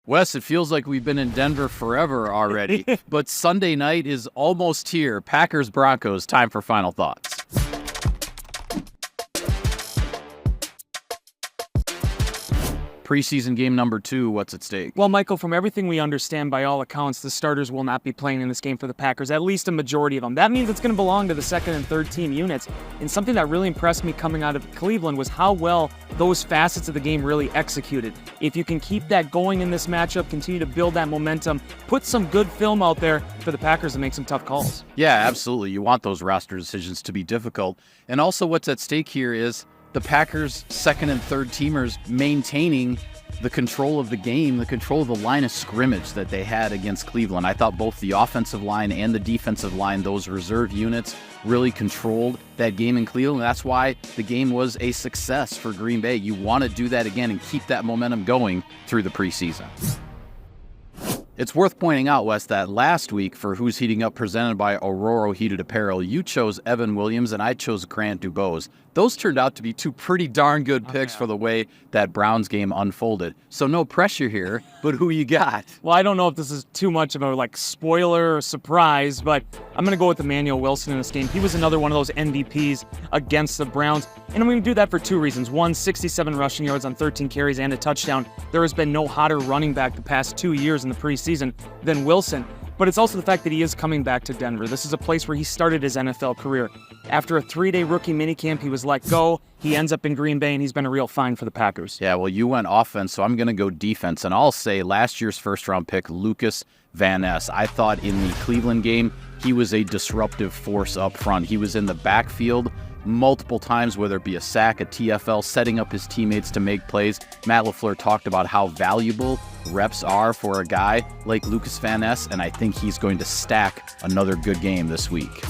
Wes, it feels like we've been in Denver forever already, but Sunday night is almost here. Packers Broncos, time for final thoughts. Preseason game number 2, what's at stake? Well, Michael, from everything we understand, by all accounts, the starters will not be playing in this game for the Packers, at least a majority of them. That means it's going to belong to the second and third team units. And something that really impressed me coming out of Cleveland was how well those facets of the game really executed. If you can keep that going in this matchup, continue to build that momentum, put some good film out there for the Packers to make some tough calls. Yeah, absolutely. You want those roster decisions to be difficult. And also what's at stake here is the Packers' second and third teamers maintaining the control of the game, the control of the line of scrimmage that they had against Cleveland. I thought both the offensive line and the defensive line, those reserve units, really controlled that game in Cleveland. That's why the game was a success for Green Bay. You want to do that again and keep that momentum going through the preseason. It's worth pointing out, Wes, that last week for Who's Heating Up, presented by Aurora Heated Apparel, you chose Evan Williams and I chose Grant Dubose. Those turned out to be two pretty darn good picks for the way that Browns game unfolded. So no pressure here, but who you got? Well, I don't know if this is too much of a spoiler or surprise, but I'm going to go with Emmanuel Wilson in this game. He was another one of those MVPs against the Browns, and I'm going to do that for two reasons. One, 67 rushing yards on 13 carries and a touchdown. There has been no hotter running back the past 2 years in the preseason than Wilson. But it's also the fact that he is coming back to Denver. This is a place where he started his NFL career. After a 3-day rookie minicamp, he was let go. He ends up in Green Bay, and he's been a real find for the Packers. Yeah, well, you went offense, so I'm going to go defense. And I'll say last year's first-round pick, Lucas Van Ness. I thought in the Cleveland game, he was a disruptive force up front. He was in the backfield multiple times, whether it be a sack, a TFL, setting up his teammates to make plays. Matt LaFleur talked about how valuable reps are for a guy like Lucas Van Ness, and I think he's going to stack another good game this week.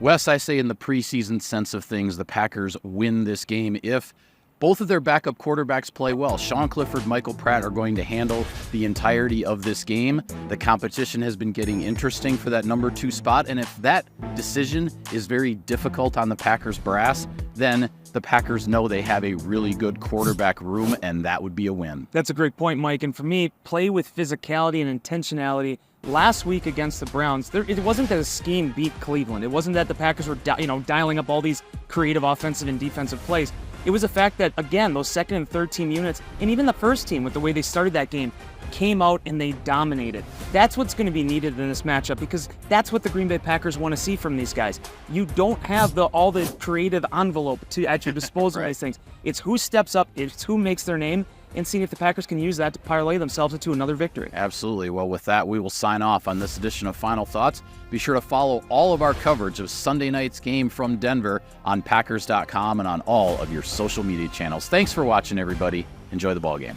Wes, I say in the preseason sense of things, the Packers win this game if both of their backup quarterbacks play well. Sean Clifford, Michael Pratt are going to handle the entirety of this game. The competition has been getting interesting for that number 2 spot, and if that decision is very difficult on the Packers brass, then the Packers know they have a really good quarterback room, and that would be a win. That's a great point, Mike. And for me, play with physicality and intentionality. Last week against the Browns, it wasn't that a scheme beat Cleveland. It wasn't that the Packers were dialing up all these creative offensive and defensive plays. It was the fact that, again, those second and third team units, and even the first team with the way they started that game, came out and they dominated. That's what's going to be needed in this matchup, because that's what the Green Bay Packers want to see from these guys. You don't have all the creative envelope at your disposal of these things. It's who steps up, it's who makes their name, and seeing if the Packers can use that to parlay themselves into another victory. Absolutely. Well, with that, we will sign off on this edition of Final Thoughts. Be sure to follow all of our coverage of Sunday night's game from Denver on Packers.com and on all of your social media channels. Thanks for watching, everybody. Enjoy the ball game.